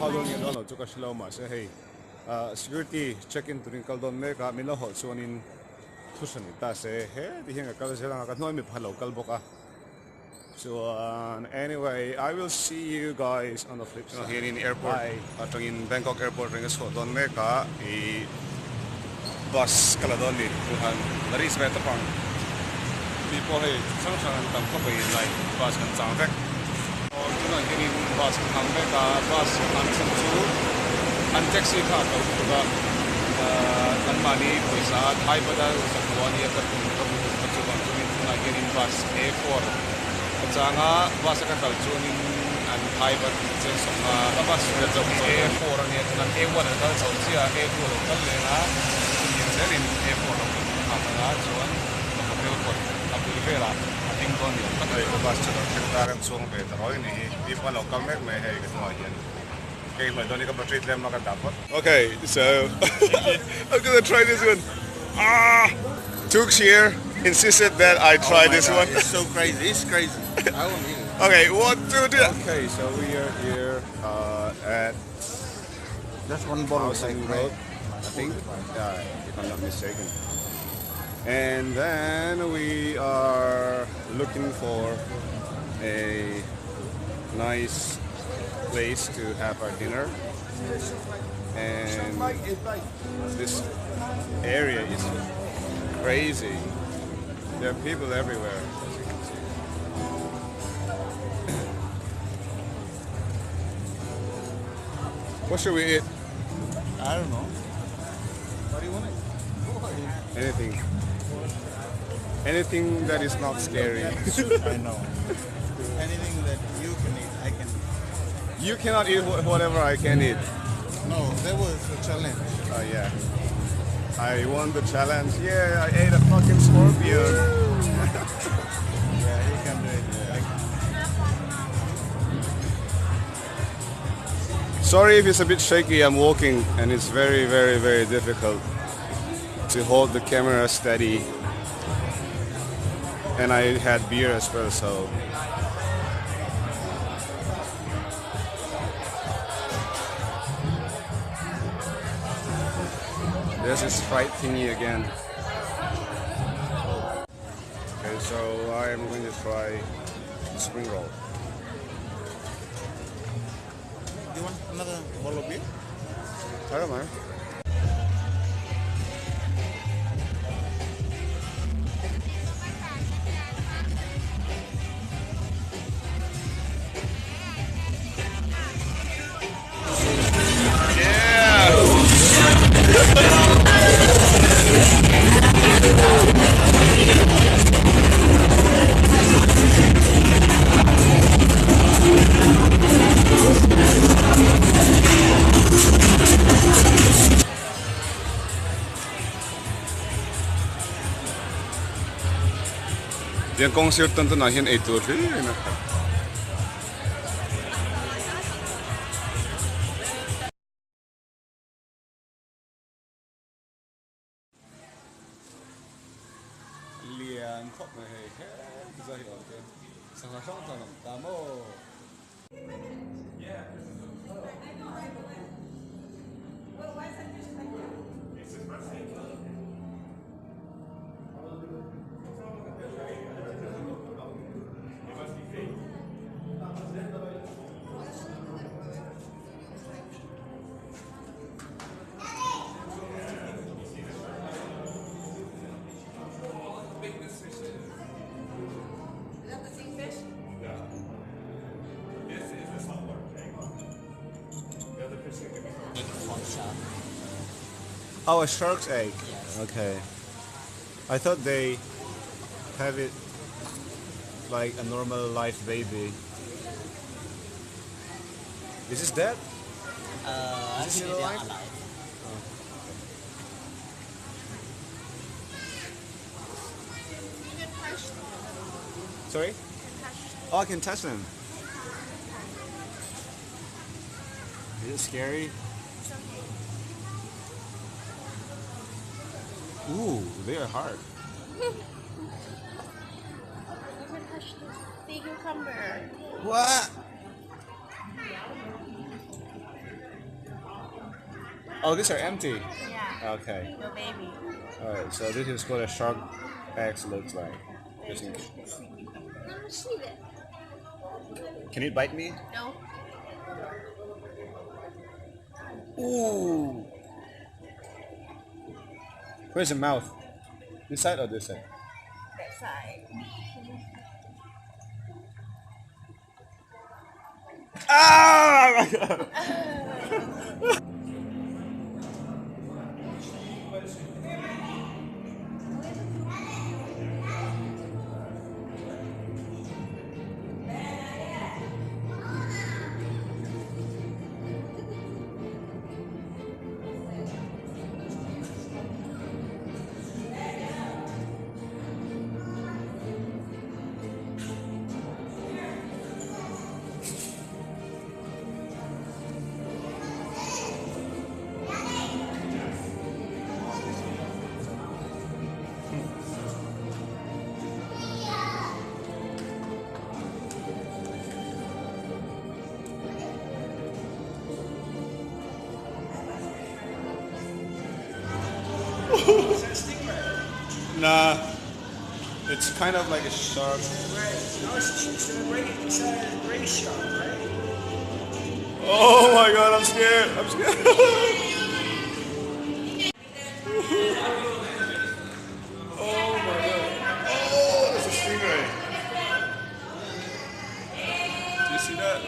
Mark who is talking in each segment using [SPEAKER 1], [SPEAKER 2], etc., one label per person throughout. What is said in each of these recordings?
[SPEAKER 1] kaldon ni don lo chu ka shlo ma se hey security check in turin kaldon me ka min lo hol chuanin thusan ta se he ti hinga kal se la ka noi mi phalo kal boka. So anyway, I will see you guys on the flip side. Here in airport, in Bangkok airport, ring is don me ka I bus kala don ni tuhan dari sveta pang. People hey sang sang tam ko bai lai bus kan chang vek. Or tuhan here in bus kan me ka bus kan chang chu an taxi ka to ka kan mani paisa thai badal sakwani ka tum ka chu kan tuhan here in bus A4 Janga bus ka kal chunin an thai bat chen songa bus ka chok A4 ani tunan A1 ka chok sia A2 lo kal le na yin serin A4 lo ka ma chuan ka pe ko api vela ating kon ni ka ko bus chok ka ran chung pe ta roi ni pi pa lo ka mek me he ka no yen okay my doni ka battery lem ka dapat okay so I'm gonna try this one Tooks here insisted that I try this one.
[SPEAKER 2] It's so crazy. It's crazy. I won't eat it.
[SPEAKER 1] Okay, 1, 2, 3. Okay, so we are here at
[SPEAKER 2] just one bottle of
[SPEAKER 1] Road, I think, if I'm not mistaken. And then we are looking for a nice place to have our dinner. And this area is crazy. There are people everywhere. What should we eat?
[SPEAKER 2] I don't know. What do you want to eat?
[SPEAKER 1] Anything. Anything that is not scary.
[SPEAKER 2] I know. Anything that you can eat, I can eat.
[SPEAKER 1] You cannot eat whatever I can eat.
[SPEAKER 2] No, that was a challenge.
[SPEAKER 1] Oh yeah. I won the challenge. Yeah, I ate a fucking scorpion.
[SPEAKER 2] Yeah, you can do it.
[SPEAKER 1] Sorry if it's a bit shaky. I'm walking and it's very, very, very difficult to hold the camera steady. And I had beer as well, so. There's this fright thingy again. Okay, so I am going to try spring roll.
[SPEAKER 2] Do you want another bottle of beer?
[SPEAKER 1] I don't mind. Yang concert tentu na hian eitur ri na. Lian khop na he he za hi ok. Sang sang ta nam ta mo. Yeah. Oh, a shark's egg. Yes. Okay. I thought they have it like a normal live baby. Is this dead? Is this alive? Oh.
[SPEAKER 3] You can touch them.
[SPEAKER 1] Sorry?
[SPEAKER 3] You can touch them.
[SPEAKER 1] Oh, I can touch them. Is it scary?
[SPEAKER 3] It's okay.
[SPEAKER 1] Ooh, they are hard.
[SPEAKER 3] You can touch the cucumber.
[SPEAKER 1] What? Oh, these are empty.
[SPEAKER 3] Yeah.
[SPEAKER 1] Okay.
[SPEAKER 3] No baby.
[SPEAKER 1] Alright, so this is what a shark eggs looks like. Just in case. Can it bite me?
[SPEAKER 3] No.
[SPEAKER 1] Ooh. Where's the mouth? This side or this side?
[SPEAKER 3] That side.
[SPEAKER 1] Ah! Nah, it's kind of like a shark.
[SPEAKER 2] No, it's a gray shark, right?
[SPEAKER 1] Oh my god, I'm scared. I'm scared. Oh my god. Oh, it's a stingray. Do you see that?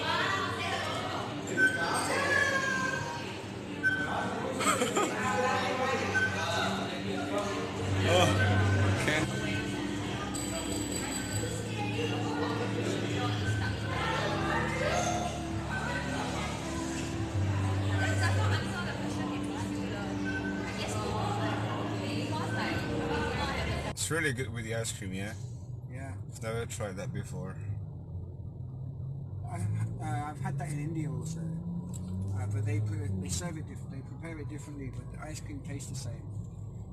[SPEAKER 1] Oh, can't. It's really good with the ice cream, yeah?
[SPEAKER 2] Yeah.
[SPEAKER 1] I've never tried that before.
[SPEAKER 2] I've had that in India also, but they serve it different. They prepare it differently, but the ice cream tastes the same.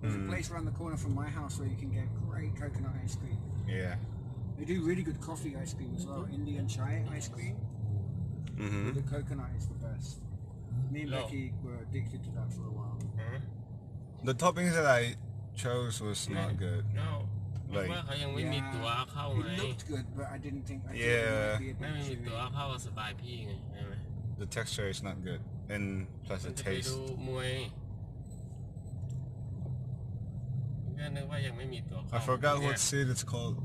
[SPEAKER 2] There's a place around the corner from my house where you can get great coconut ice cream.
[SPEAKER 1] Yeah.
[SPEAKER 2] They do really good coffee ice cream as well. Indian chai ice cream. With the coconut is the best. Me and Becky were addicted to that for a while.
[SPEAKER 1] The toppings that I chose was not good.
[SPEAKER 4] No.
[SPEAKER 1] Like,
[SPEAKER 4] ว่าเขายังไม่มีตั๋วเข้า
[SPEAKER 2] It
[SPEAKER 4] ไง
[SPEAKER 2] looked good, but I didn't think. I thought
[SPEAKER 1] Yeah.
[SPEAKER 2] it might be a
[SPEAKER 4] ไม่
[SPEAKER 2] bit
[SPEAKER 4] มี
[SPEAKER 2] chewy.
[SPEAKER 4] ตั๋วเข้าสบายพี่ไงใช่ไหม
[SPEAKER 1] the texture is not good, and plus
[SPEAKER 4] มั
[SPEAKER 1] the
[SPEAKER 4] นจะไป
[SPEAKER 1] taste.
[SPEAKER 4] ดูมวยก็นึกว่ายังไม่มีตั๋วเข้า
[SPEAKER 1] I forgot what seed it's called.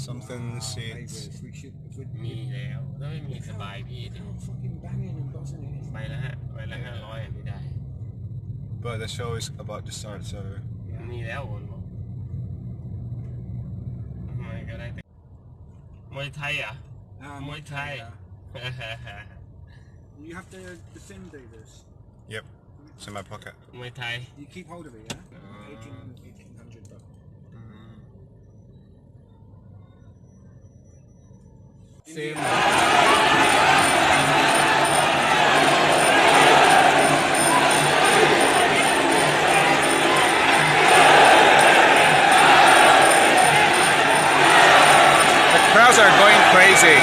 [SPEAKER 1] Something seeds.
[SPEAKER 2] Flavors. We should. If
[SPEAKER 4] มี
[SPEAKER 2] we're
[SPEAKER 4] แล้วถ้าไม่มีสบายพี่ถึง
[SPEAKER 2] fucking banging and buzzing it.
[SPEAKER 4] ไปละ500ไม่ได้
[SPEAKER 1] But the show is about to start, so
[SPEAKER 4] มีแล้วผมบอกมันก็ได้แต่มวยไทยอ่ะ Muay Thai.
[SPEAKER 2] You have the thin Davis.
[SPEAKER 1] yep, it's in my pocket.
[SPEAKER 4] มวยไทย
[SPEAKER 2] You keep hold of it, yeah? 1800 bucks.
[SPEAKER 4] Same.
[SPEAKER 1] The crowds are going crazy.